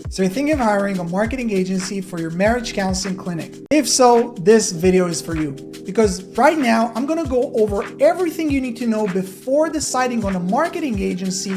So you're thinking of hiring a marketing agency for your marriage counseling clinic? If so, this video is for you. Because right now, I'm gonna go over everything you need to know before deciding on a marketing agency,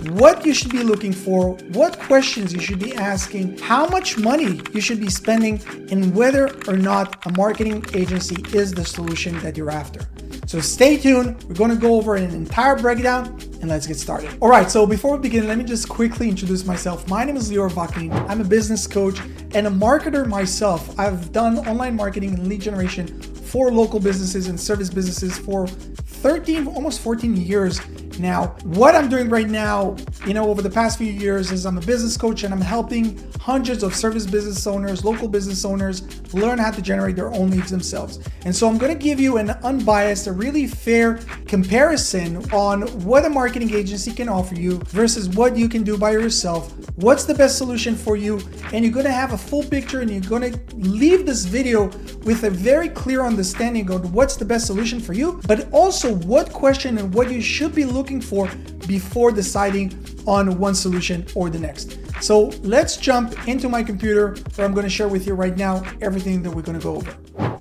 what you should be looking for, what questions you should be asking, how much money you should be spending, and whether or not a marketing agency is the solution that you're after. So stay tuned, we're gonna go over an entire breakdown and let's get started. All right, so before we begin, let me just quickly introduce myself. My name is Lior Vaknin. I'm a business coach and a marketer myself. I've done online marketing and lead generation for local businesses and service businesses for 13, almost 14 years now. What I'm doing right now, over the past few years is I'm a business coach and I'm helping hundreds of service business owners, local business owners learn how to generate their own leads themselves. And so I'm going to give you an unbiased, a really fair comparison on what a marketing agency can offer you versus what you can do by yourself. What's the best solution for you? And you're going to have a full picture and you're going to leave this video with a very clear understanding of what's the best solution for you, but also what question and what you should be looking for before deciding on one solution or the next. So let's jump into my computer where I'm going to share with you right now everything that we're going to go over.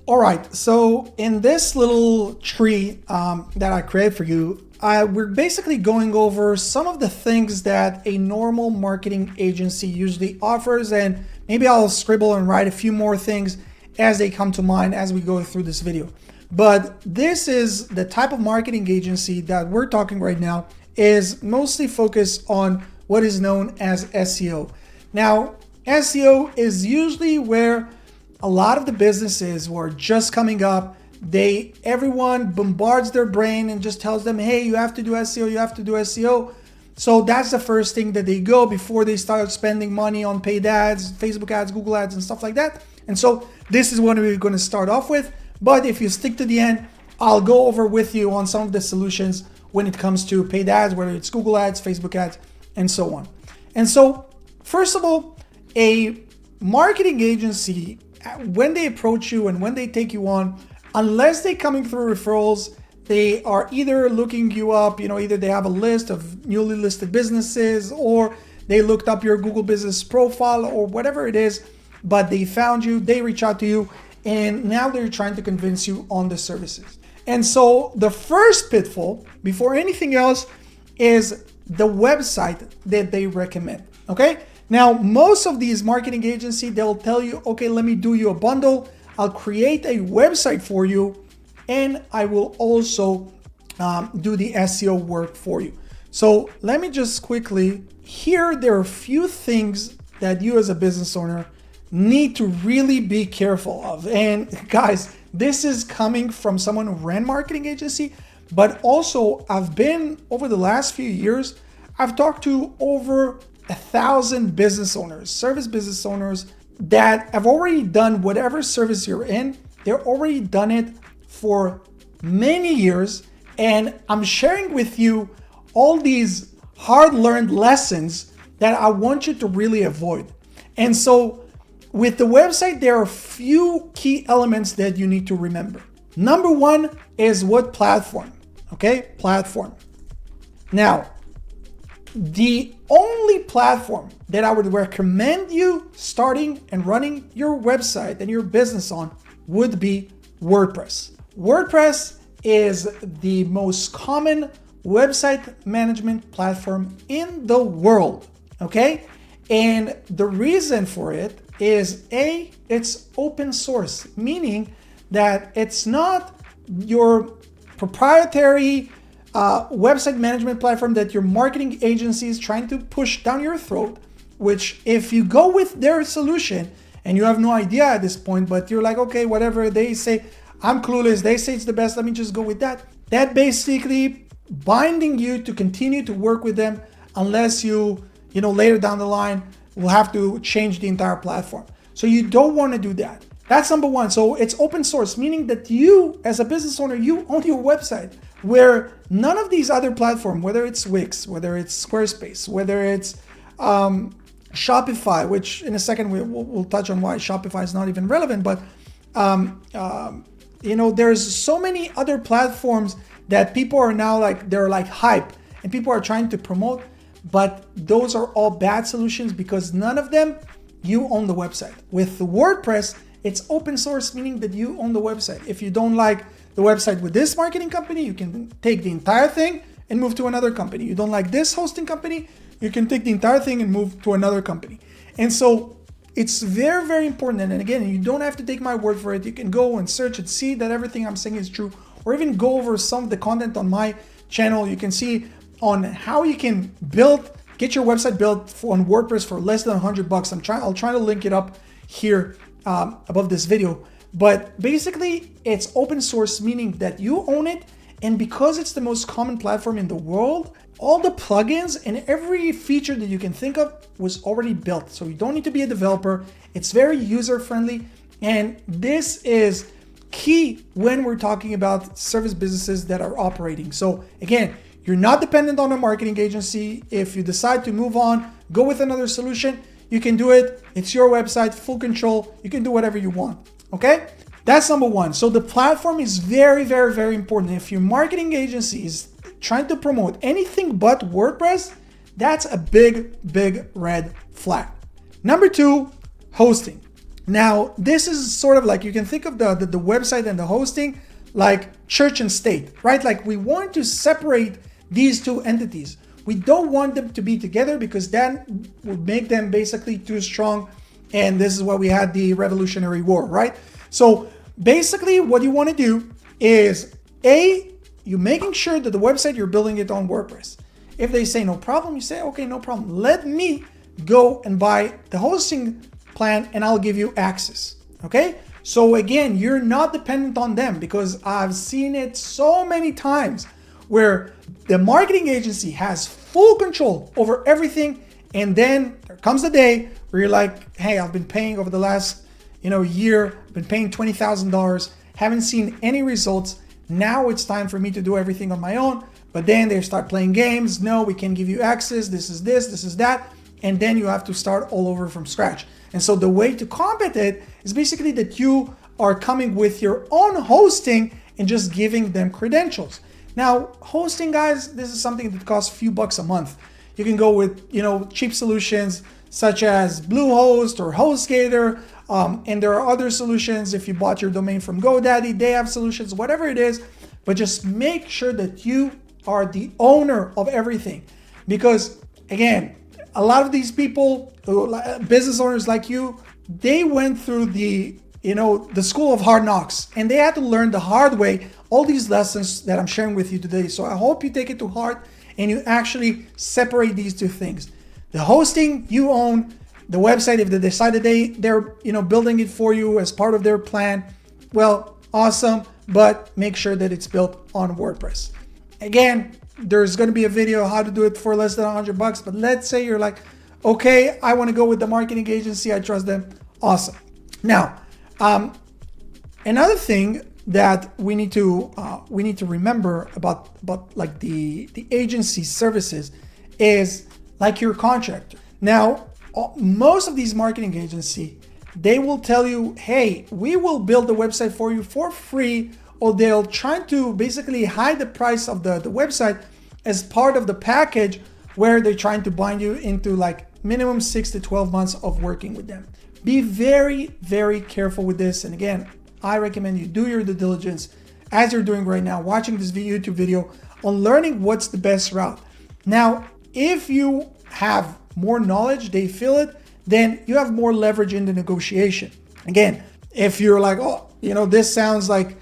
All right, so in this little tree that I created for you, we're basically going over some of the things that a normal marketing agency usually offers, and maybe I'll scribble and write a few more things as they come to mind as we go through this video. But this is the type of marketing agency that we're talking right now is mostly focused on what is known as SEO. Now, SEO is usually where a lot of the businesses who are just coming up, everyone bombards their brain and just tells them, hey, you have to do SEO, you have to do SEO. So that's the first thing that they go before they start spending money on paid ads, Facebook ads, Google ads, and stuff like that. And so this is what we're going to start off with. But if you stick to the end, I'll go over with you on some of the solutions when it comes to paid ads, whether it's Google ads, Facebook ads, and so on. And so, first of all, a marketing agency, when they approach you and when they take you on, unless they're coming through referrals, they are either looking you up, either they have a list of newly listed businesses or they looked up your Google business profile or whatever it is, but they found you, they reach out to you, and now they're trying to convince you on the services. And so the first pitfall, before anything else, is the website that they recommend, okay? Now, most of these marketing agencies, they'll tell you, okay, let me do you a bundle. I'll create a website for you, and I will also do the SEO work for you. So let me just quickly, here there are a few things that you as a business owner need to really be careful of. And guys, this is coming from someone who ran marketing agency, but also I've been, over the last few years, I've talked to over 1,000 business owners, service business owners that have already done whatever service you're in. They're already done it for many years. And I'm sharing with you all these hard-learned lessons that I want you to really avoid. And so with the website, there are a few key elements that you need to remember. Number one is what platform, okay? Platform. Now, the only platform that I would recommend you starting and running your website and your business on would be WordPress. WordPress is the most common website management platform in the world, okay? And the reason for it is it's open source, meaning that it's not your proprietary website management platform that your marketing agency is trying to push down your throat, which if you go with their solution and you have no idea at this point, but you're like, okay, whatever they say, I'm clueless, they say it's the best, let me just go with that. That basically binding you to continue to work with them unless you later down the line will have to change the entire platform. So you don't want to do that. That's number one. So it's open source, meaning that you as a business owner, you own your website, where none of these other platforms, whether it's Wix, whether it's Squarespace, whether it's Shopify, which in a second we'll touch on why Shopify is not even relevant, but there's so many other platforms that people are now they're like hype and people are trying to promote. but those are all bad solutions because none of them, you own the website. With the WordPress, it's open source, meaning that you own the website. If you don't like the website with this marketing company, you can take the entire thing and move to another company. You don't like this hosting company, you can take the entire thing and move to another company. And so it's very, very important. And again, you don't have to take my word for it. You can go and search and see that everything I'm saying is true, or even go over some of the content on my channel. You can see on how you can get your website built on WordPress for less than $100. I'll try to link it up here above this video. But basically, it's open source, meaning that you own it. And because it's the most common platform in the world, all the plugins and every feature that you can think of was already built. So you don't need to be a developer. It's very user-friendly. And this is key when we're talking about service businesses that are operating. So again, you're not dependent on a marketing agency. If you decide to move on, go with another solution, you can do it. It's your website, full control. You can do whatever you want, okay? That's number one. So the platform is very, very, very important. If your marketing agency is trying to promote anything but WordPress, that's a big, big red flag. Number two, hosting. Now, this is sort of like, you can think of the website and the hosting like church and state, right? Like we want to separate these two entities. We don't want them to be together because that would make them basically too strong. And this is why we had the Revolutionary War, right? So basically what you want to do is you're making sure that the website, you're building it on WordPress. If they say no problem, you say, okay, no problem. Let me go and buy the hosting plan and I'll give you access, okay? So again, you're not dependent on them because I've seen it so many times where the marketing agency has full control over everything. And then there comes the day where you're like, hey, I've been paying over the last year, I've been paying $20,000, haven't seen any results. Now it's time for me to do everything on my own. But then they start playing games. No, we can't give you access. This is this, this is that. And then you have to start all over from scratch. And so the way to combat it is basically that you are coming with your own hosting and just giving them credentials. Now, hosting, guys, this is something that costs a few bucks a month. You can go with, cheap solutions such as Bluehost or HostGator. And there are other solutions. If you bought your domain from GoDaddy, they have solutions, whatever it is. But just make sure that you are the owner of everything. Because, again, a lot of these people, business owners like you, they went through the school of hard knocks. And they had to learn the hard way all these lessons that I'm sharing with you today. So I hope you take it to heart and you actually separate these two things. The hosting, you own. The website, if they decide that they're building it for you as part of their plan, well, awesome, but make sure that it's built on WordPress. Again, there's going to be a video how to do it for less than $100, but let's say you're like, okay, I want to go with the marketing agency, I trust them. Awesome. Now, another thing that we need to remember about like the agency services is like your contractor. Now, most of these marketing agencies, they will tell you, hey, we will build the website for you for free, or they'll try to basically hide the price of the website as part of the package where they're trying to bind you into like minimum 6 to 12 months of working with them. Be very, very careful with this. And again, I recommend you do your due diligence as you're doing right now, watching this YouTube video on learning what's the best route. Now, if you have more knowledge, they feel it, then you have more leverage in the negotiation. Again, if you're like, oh, this sounds like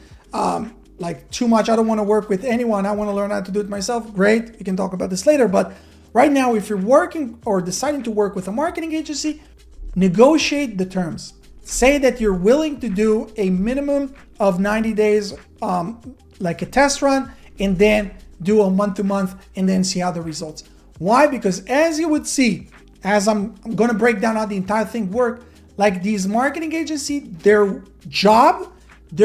too much, I don't want to work with anyone, I want to learn how to do it myself, great, we can talk about this later. But right now, if you're working or deciding to work with a marketing agency, negotiate the terms. Say that you're willing to do a minimum of 90 days, like a test run, and then do a month-to-month and then see how the results. Why? Because as you would see, as I'm going to break down how the entire thing works, like these marketing agencies, their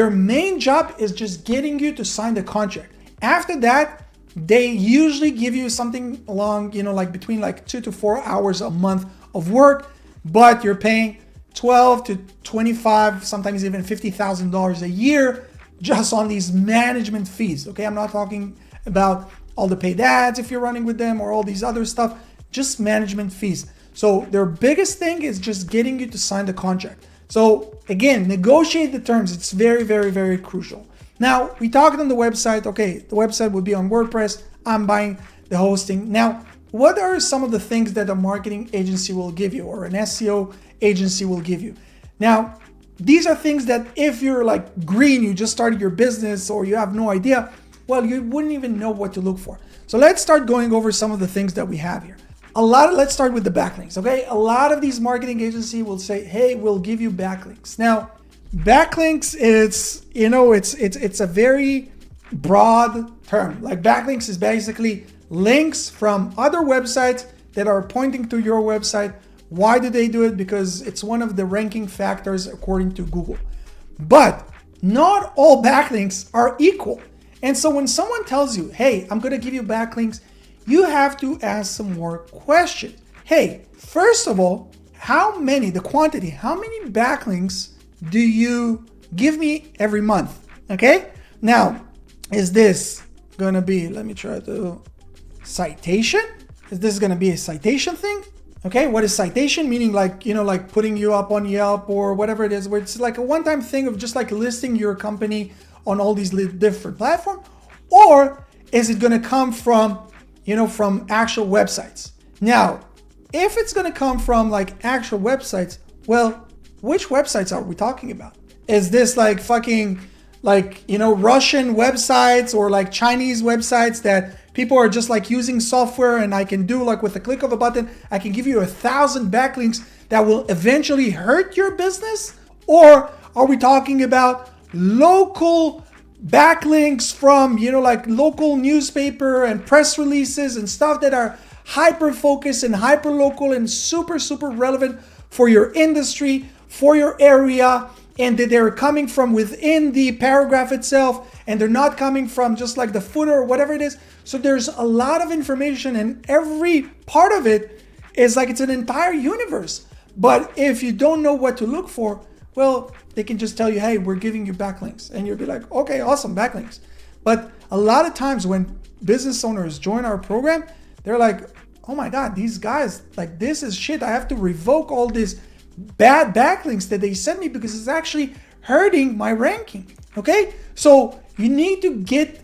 main job is just getting you to sign the contract. After that, they usually give you something along, like between like 2 to 4 hours a month of work, but you're paying $12 to $25, sometimes even $50,000 a year just on these management fees. Okay, I'm not talking about all the paid ads if you're running with them or all these other stuff. just management fees. So their biggest thing is just getting you to sign the contract. So again, negotiate the terms. It's very, very, very crucial. Now, we talked on the website. Okay, the website would be on WordPress. I'm buying the hosting. Now, what are some of the things that a marketing agency will give you or an SEO agency will give you? Now, these are things that if you're like green, you just started your business or you have no idea, well, you wouldn't even know what to look for. So let's start going over some of the things that we have here. Let's start with the backlinks, okay? A lot of these marketing agencies will say, hey, we'll give you backlinks. Now, backlinks, it's a very broad term. Like backlinks is basically links from other websites that are pointing to your website. Why do they do it? Because it's one of the ranking factors according to Google. But not all backlinks are equal. And so when someone tells you, hey, I'm going to give you backlinks, you have to ask some more questions. Hey, first of all, how many backlinks do you give me every month? Okay. Now, is this going to be, let me try to, citation? Is this going to be a citation thing? Okay. What is citation? Meaning like, like putting you up on Yelp or whatever it is, where it's like a one-time thing of just like listing your company on all these different platforms? Or is it going to come from, from actual websites? Now, if it's going to come from like actual websites, well, which websites are we talking about? Is this like fucking Russian websites or like Chinese websites that people are just like using software and I can do like with a click of a button, I can give you 1,000 backlinks that will eventually hurt your business? Or are we talking about local backlinks from, like local newspaper and press releases and stuff that are hyper focused and hyper local and super, super relevant for your industry, for your area, and that they're coming from within the paragraph itself and they're not coming from just like the footer or whatever it is. So there's a lot of information and every part of it is like it's an entire universe. But if you don't know what to look for, well, they can just tell you, hey, we're giving you backlinks. And you'll be like, okay, awesome, backlinks. But a lot of times when business owners join our program, they're like, oh my God, these guys, like this is shit. I have to revoke all these bad backlinks that they sent me because it's actually hurting my ranking. Okay. So you need to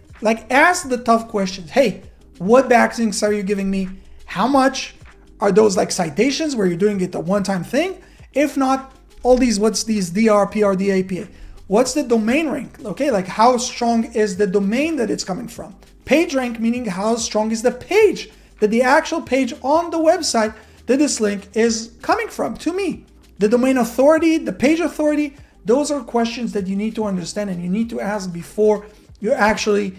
ask the tough questions. Hey, what backlinks are you giving me? How much are those like citations where you're doing it a one-time thing? If not, all these, what's these DR, PR, DAPA? What's the domain rank? Okay, like how strong is the domain that it's coming from? Page rank, meaning how strong is the page, that the actual page on the website that this link is coming from to me. The domain authority, the page authority, those are questions that you need to understand and you need to ask before you're actually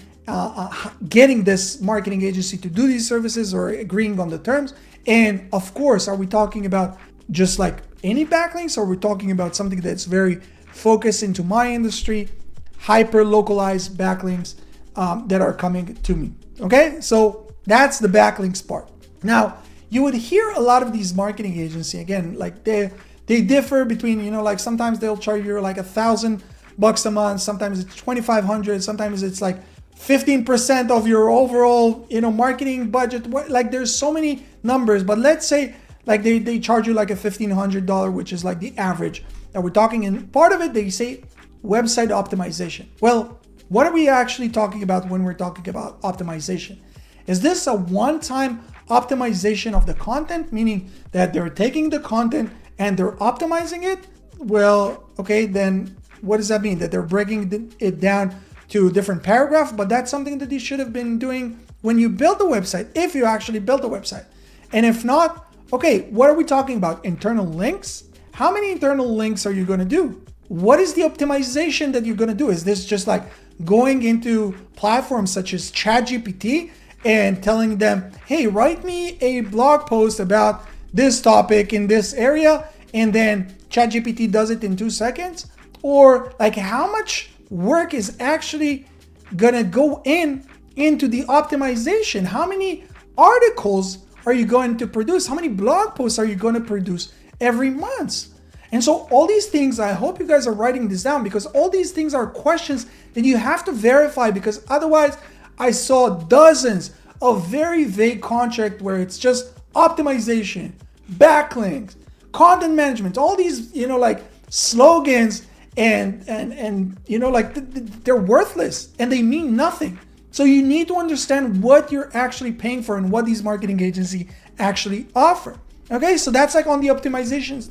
getting this marketing agency to do these services or agreeing on the terms. And of course, are we talking about just like any backlinks, or we're talking about something that's very focused into my industry, hyper localized backlinks that are coming to me? Okay, so that's the backlinks part. Now, you would hear a lot of these marketing agencies, again, like they differ between, like sometimes they'll charge you like $1,000 a month, sometimes it's 2,500, sometimes it's like 15% of your overall, marketing budget. Like there's so many numbers, but let's say like they charge you like a $1,500, which is like the average that we're talking. And part of it, they say website optimization. Well, what are we actually talking about when we're talking about optimization? Is this a one-time optimization of the content, meaning that they're taking the content and they're optimizing it? Well, okay, then what does that mean? That they're breaking it down to different paragraphs, but that's something that you should have been doing when you built the website, if you actually built the website. And if not, okay, what are we talking about? Internal links? How many internal links are you going to do? What is the optimization that you're going to do? Is this just like going into platforms such as ChatGPT and telling them, hey, write me a blog post about this topic in this area, and then ChatGPT does it in 2 seconds? Or like how much work is actually going to go into the optimization? How many articles are you going to produce? How many blog posts are you going to produce every month? And so all these things, I hope you guys are writing this down, because all these things are questions that you have to verify, because otherwise I saw dozens of very vague contracts where it's just optimization, backlinks, content management, all these, like slogans and like they're worthless and they mean nothing. So you need to understand what you're actually paying for and what these marketing agencies actually offer. Okay, so that's like on the optimization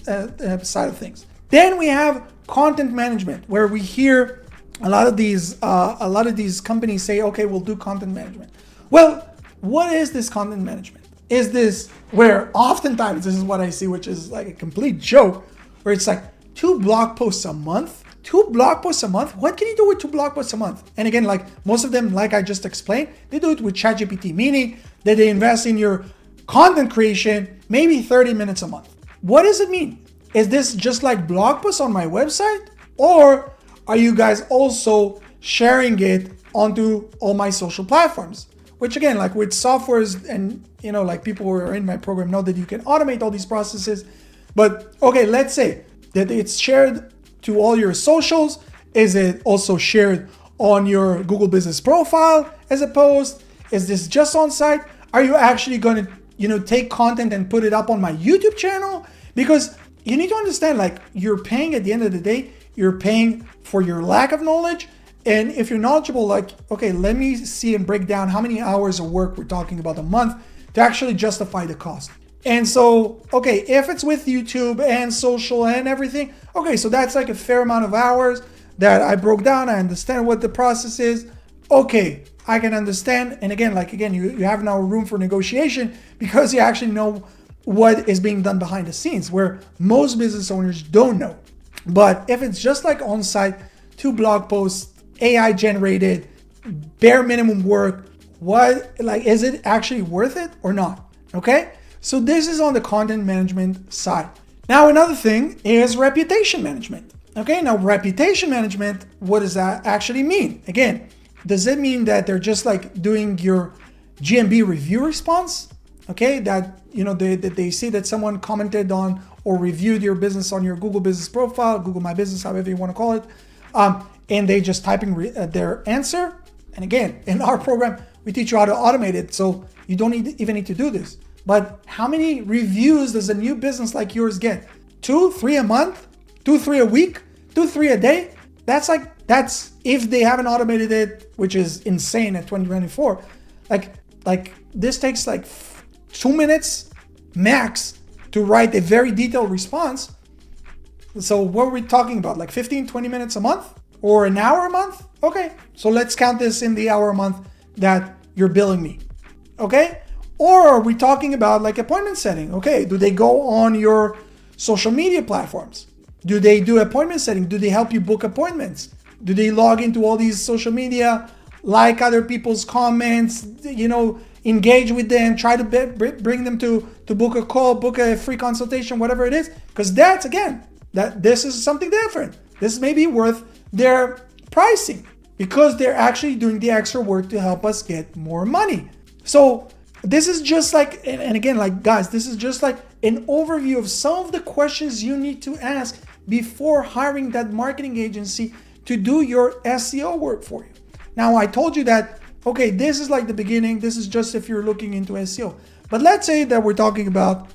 side of things. Then we have content management, where we hear a lot of these companies say, okay, we'll do content management. Well, what is this content management? Is this where oftentimes this is what I see, which is like a complete joke, where it's like 2 blog posts a month? 2 blog posts a month? What can you do with 2 blog posts a month? And again, like most of them, like I just explained, they do it with ChatGPT, meaning that they invest in your content creation, maybe 30 minutes a month. What does it mean? Is this just like blog posts on my website? Or are you guys also sharing it onto all my social platforms? Which again, like with softwares and, like people who are in my program know that you can automate all these processes. But okay, let's say that it's shared to all your socials. Is it also shared on your Google Business Profile as a post? Is this just on site? Are you actually going to, take content and put it up on my YouTube channel? Because you need to understand, like, you're paying at the end of the day, you're paying for your lack of knowledge. And if you're knowledgeable, like, okay, let me see and break down how many hours of work we're talking about a month to actually justify the cost. And so, okay, if it's with YouTube and social and everything, okay, so that's like a fair amount of hours that I broke down. I understand what the process is. Okay, I can understand. And again, you have now room for negotiation because you actually know what is being done behind the scenes, where most business owners don't know. But if it's just like on-site, 2 blog posts, AI generated, bare minimum work, is it actually worth it or not? Okay, so this is on the content management side. Now, another thing is reputation management. Okay, now reputation management, what does that actually mean? Again, does it mean that they're just like doing your GMB review response? Okay, that they see that someone commented on or reviewed your business on your Google Business Profile, Google My Business, however you want to call it, and they just typing their answer. And again, in our program, we teach you how to automate it, so you don't even need to do this. But how many reviews does a new business like yours get? 2, 3 a month? 2, 3 a week? 2, 3 a day? That's if they haven't automated it, which is insane at 2024. Like this takes like 2 minutes max to write a very detailed response. So what are we talking about? Like 15, 20 minutes a month or an hour a month? Okay, so let's count this in the hour a month that you're billing me. Okay? Or are we talking about like appointment setting? Okay, do they go on your social media platforms? Do they do appointment setting? Do they help you book appointments? Do they log into all these social media, like other people's comments, engage with them, try to bring them to book a call, book a free consultation, whatever it is? Because this is something different. This may be worth their pricing because they're actually doing the extra work to help us get more money. So this is just like, and again, like guys, this is just like an overview of some of the questions you need to ask before hiring that marketing agency to do your SEO work for you. Now, I told you that, okay, this is like the beginning. This is just if you're looking into SEO. But let's say that we're talking about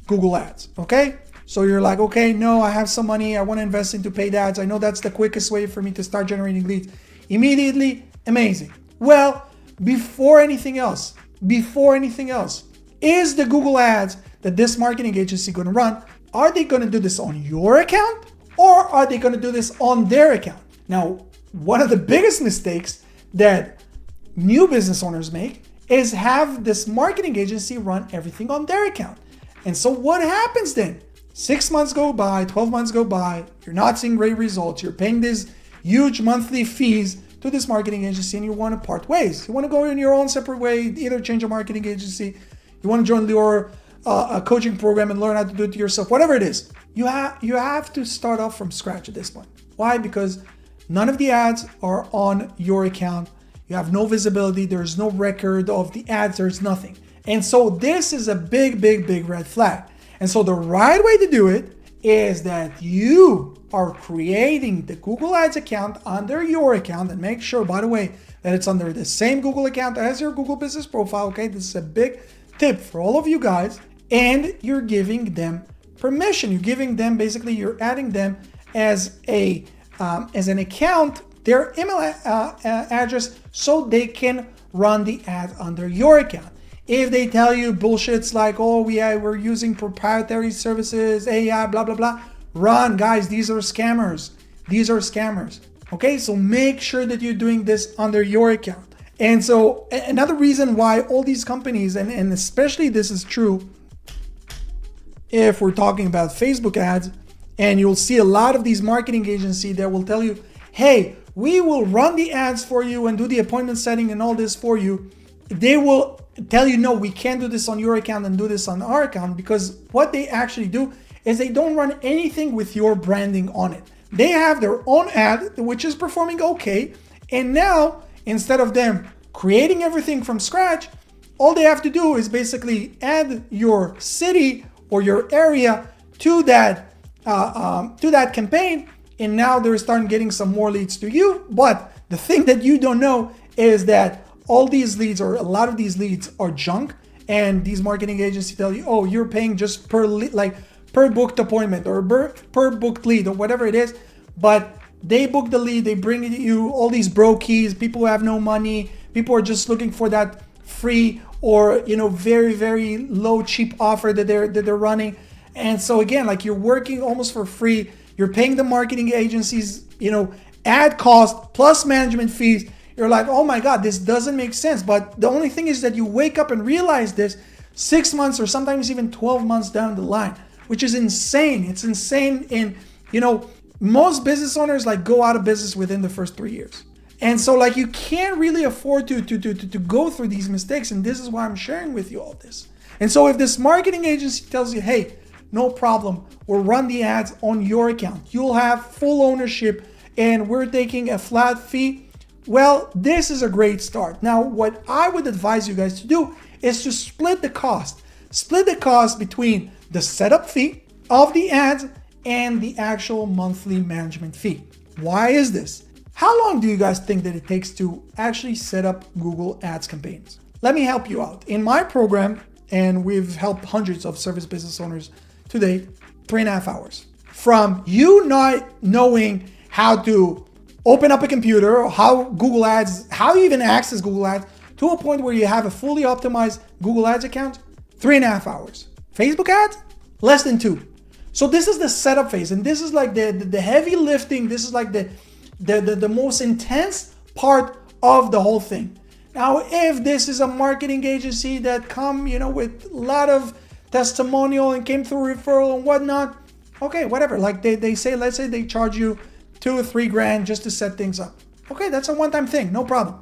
Google Ads, okay? So you're like, okay, no, I have some money. I want to invest into paid ads. I know that's the quickest way for me to start generating leads immediately. Amazing. Well, before anything else, is the Google Ads that this marketing agency going to run, are they going to do this on your account or are they going to do this on their account? Now, one of the biggest mistakes that new business owners make is have this marketing agency run everything on their account. And so what happens then? 6 months go by, 12 months go by, you're not seeing great results. You're paying these huge monthly fees to this marketing agency and you want to part ways. You want to go in your own separate way, either change a marketing agency, you want to join your coaching program and learn how to do it yourself, whatever it is. You have to start off from scratch at this point. Why? Because none of the ads are on your account. You have no visibility. There's no record of the ads. There's nothing. And so this is a big, big, big red flag. And so the right way to do it is that you are creating the Google Ads account under your account, and make sure, by the way, that it's under the same Google account as your Google Business Profile. Okay, this is a big tip for all of you guys, and you're giving them permission. You're giving them, basically, you're adding them as an account, their email address, so they can run the ad under your account. If they tell you bullshits like, oh, we're using proprietary services, AI, blah, blah, blah, run, guys. These are scammers. These are scammers. Okay, so make sure that you're doing this under your account. And so another reason why all these companies, and especially this is true if we're talking about Facebook ads, and you'll see a lot of these marketing agencies that will tell you, hey, we will run the ads for you and do the appointment setting and all this for you. They will tell you, no, we can't do this on your account and do this on our account, because what they actually do is they don't run anything with your branding on it. They have their own ad, which is performing okay. And now, instead of them creating everything from scratch, all they have to do is basically add your city or your area to that campaign, and now they're starting getting some more leads to you. But the thing that you don't know is that all these leads, or a lot of these leads, are junk, and these marketing agencies tell you, oh, you're paying just per booked appointment or per booked lead or whatever it is. But they book the lead, they bring you all these brokies, people who have no money, people are just looking for that free or very, very low cheap offer that they're running. And so again, like, you're working almost for free. You're paying the marketing agencies, ad cost plus management fees. You're like, oh my God, this doesn't make sense. But the only thing is that you wake up and realize this 6 months or sometimes even 12 months down the line, which is insane. It's insane. And, most business owners go out of business within the first 3 years. And so you can't really afford to go through these mistakes. And this is why I'm sharing with you all this. And so if this marketing agency tells you, hey, no problem, we'll run the ads on your account, you'll have full ownership, and we're taking a flat fee, well, this is a great start. Now, what I would advise you guys to do is to split the cost. Split the cost between the setup fee of the ads and the actual monthly management fee. Why is this? How long do you guys think that it takes to actually set up Google Ads campaigns? Let me help you out. In my program, and we've helped hundreds of service business owners today, 3.5 hours. From you not knowing how to open up a computer, or how Google Ads, how you even access Google Ads, to a point where you have a fully optimized Google Ads account, 3.5 hours. Facebook ads, less than 2. So this is the setup phase, and this is the heavy lifting. This is the most intense part of the whole thing. Now, if this is a marketing agency that come, with a lot of testimonial and came through referral and whatnot, okay, whatever. They say, let's say they charge you $2 or $3 grand just to set things up. Okay, that's a one-time thing, no problem.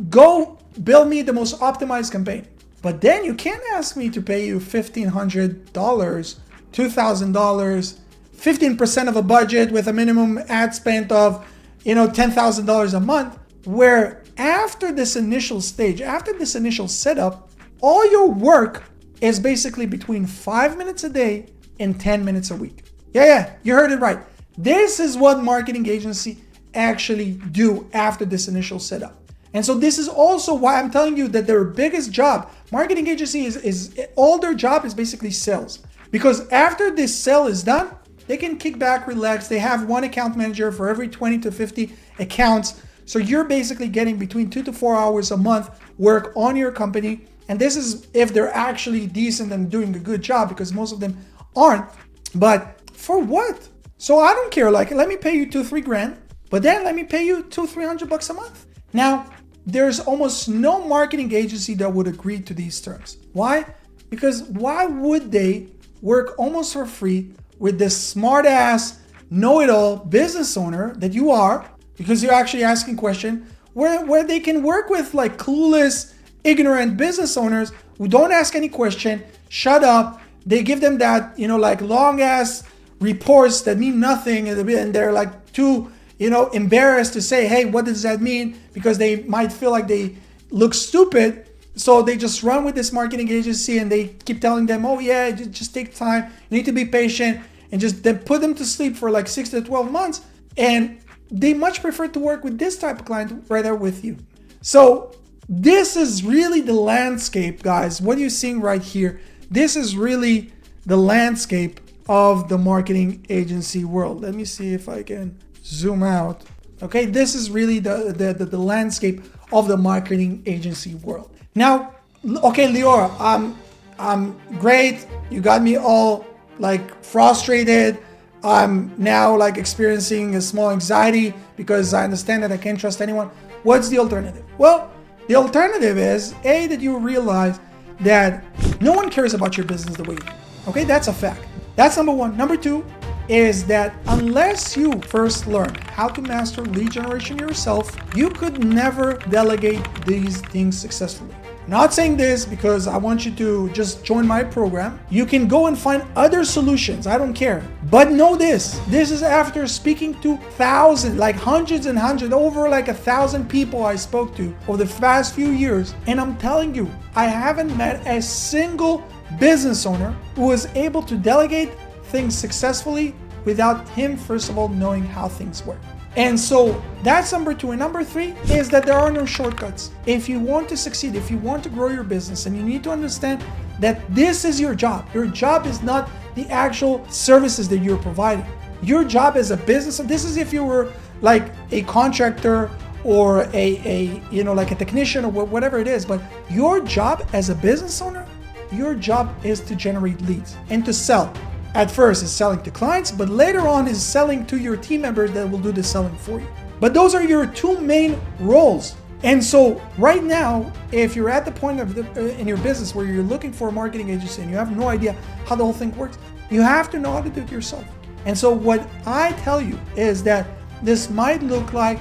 Go build me the most optimized campaign. But then you can't ask me to pay you $1,500, $2,000, 15% of a budget with a minimum ad spend of, $10,000 a month, where after this initial stage, after this initial setup, all your work is basically between 5 minutes a day and 10 minutes a week. Yeah, you heard it right. This is what marketing agency actually do after this initial setup. And so this is also why I'm telling you that their biggest job, marketing agency is all their job is basically sales. Because after this sale is done, they can kick back, relax. They have one account manager for every 20 to 50 accounts. So you're basically getting between 2 to 4 hours a month work on your company. And this is if they're actually decent and doing a good job, because most of them aren't. But for what? So I don't care. Let me pay you $2-3 grand, but then let me pay you $200-300 a month. Now, there's almost no marketing agency that would agree to these terms. Why? Because why would they work almost for free with this smart ass, know-it-all business owner that you are, because you're actually asking questions, where they can work with clueless, ignorant business owners who don't ask any question, shut up. They give them that, long ass reports that mean nothing, and they're too, embarrassed to say, hey, what does that mean? Because they might feel like they look stupid. So they just run with this marketing agency and they keep telling them, oh yeah, just take time. You need to be patient, and just then put them to sleep for 6 to 12 months. And they much prefer to work with this type of client rather with you. So This is really the landscape, guys. What you're seeing right here, this is really the landscape of the marketing agency world. Let me see if I can zoom out. Okay, this is really the landscape of the marketing agency world. Now, okay, Lior, I'm great. You got me all like frustrated. I'm now like experiencing a small anxiety because I understand that I can't trust anyone. What's the alternative? Well, the alternative is that you realize that no one cares about your business the way you do. Okay, that's a fact. That's number one. Number two is that unless you first learn how to master lead generation yourself, you could never delegate these things successfully. I'm not saying this because I want you to just join my program. You can go and find other solutions. I don't care. But know this. This is after speaking to thousands, like hundreds and hundreds, over like 1,000 people I spoke to over the past few years. And I'm telling you, I haven't met a single business owner who was able to delegate things successfully without him, first of all, knowing how things work. And so that's number two. And number three is that there are no shortcuts. If you want to succeed, if you want to grow your business, and you need to understand that this is your job. Your job is not the actual services that you're providing. Your job as a business, this is if you were like a contractor or like a technician or whatever it is, but your job as a business owner, your job is to generate leads and to sell. At first is selling to clients, but later on is selling to your team members that will do the selling for you. But those are your two main roles. And so right now, if you're at the point of in your business where you're looking for a marketing agency and you have no idea how the whole thing works, you have to know how to do it yourself. And so what I tell you is that this might look like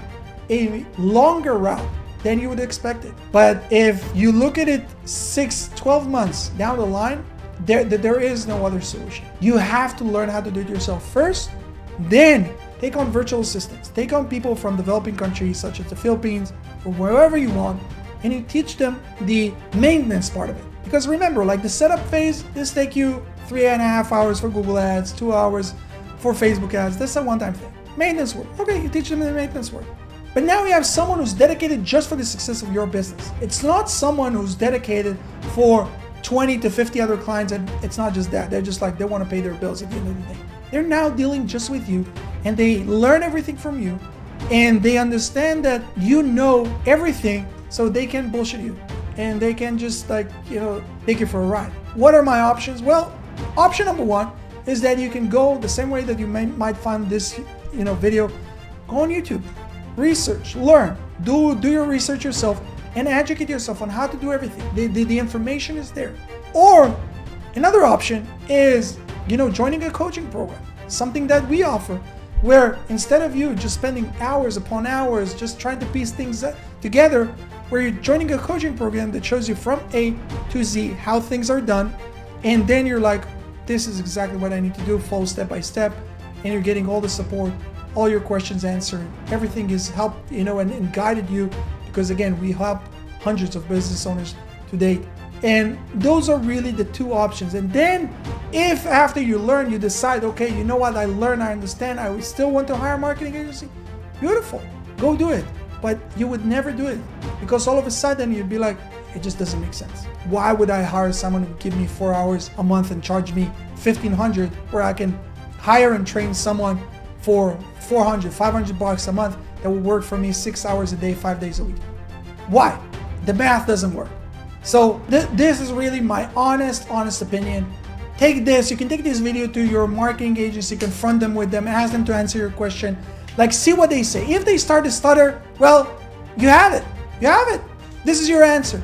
a longer route than you would expect it. But if you look at it 6-12 months down the line, there is no other solution. You have to learn how to do it yourself first, then take on virtual assistants, take on people from developing countries such as the Philippines or wherever you want, and you teach them the maintenance part of it. Because remember, like the setup phase, this take you 3.5 hours for Google ads, 2 hours for Facebook ads. That's a one-time thing. Maintenance work. Okay, you teach them the maintenance work. But now you have someone who's dedicated just for the success of your business. It's not someone who's dedicated for 20 to 50 other clients, and it's not just that. They're just like, they want to pay their bills at the end of the day. They're now dealing just with you, and they learn everything from you, and they understand that you know everything, so they can bullshit you, and they can just take you for a ride. What are my options? Well, option number one is that you can go the same way that you might find this video. Go on YouTube, research, learn, do your research yourself, and educate yourself on how to do everything. The information is there. Or another option is, joining a coaching program, something that we offer, where instead of you just spending hours upon hours just trying to piece things together, where you're joining a coaching program that shows you from A to Z how things are done, and then you're like, this is exactly what I need to do, follow step by step, and you're getting all the support, all your questions answered, everything is helped, and guided you. Because again, we help hundreds of business owners to date. And those are really the two options. And then if after you learn, you decide, okay, you know what, I learned, I understand, I still want to hire a marketing agency, beautiful, go do it. But you would never do it, because all of a sudden you'd be like, it just doesn't make sense. Why would I hire someone who would give me 4 hours a month and charge me $1,500, where I can hire and train someone for $400, $500 a month that will work for me 6 hours a day, 5 days a week? Why? The math doesn't work. So this is really my honest opinion. Take this, you can take this video to your marketing agency, confront them with them, ask them to answer your question. Like, see what they say. If they start to stutter, well, you have it. You have it. This is your answer.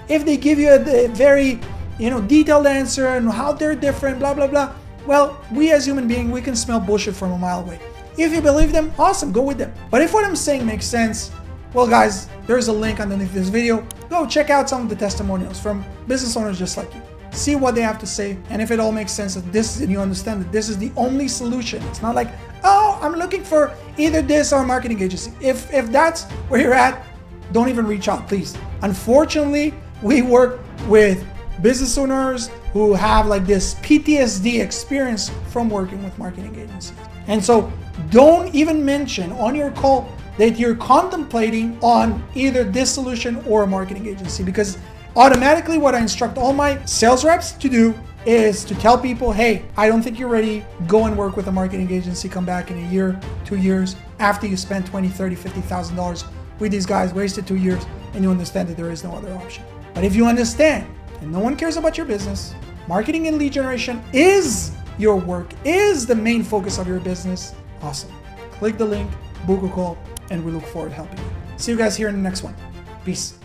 If they give you a very, detailed answer and how they're different, blah, blah, blah, well, we as human beings, we can smell bullshit from a mile away. If you believe them, awesome, go with them. But if what I'm saying makes sense, well, guys, there's a link underneath this video. Go check out some of the testimonials from business owners just like you. See what they have to say, and if it all makes sense, and you understand that this is the only solution. It's not like, oh, I'm looking for either this or a marketing agency. If that's where you're at, don't even reach out, please. Unfortunately, we work with business owners who have like this PTSD experience from working with marketing agencies. And so don't even mention on your call that you're contemplating on either this solution or a marketing agency, because automatically what I instruct all my sales reps to do is to tell people, hey, I don't think you're ready. Go and work with a marketing agency. Come back in a year, 2 years, after you spend $20,000, $30,000, $50,000 with these guys, wasted 2 years, and you understand that there is no other option. But if you understand, and no one cares about your business, marketing and lead generation is your work, is the main focus of your business, awesome. Click the link, book a call, and we look forward to helping you. See you guys here in the next one. Peace.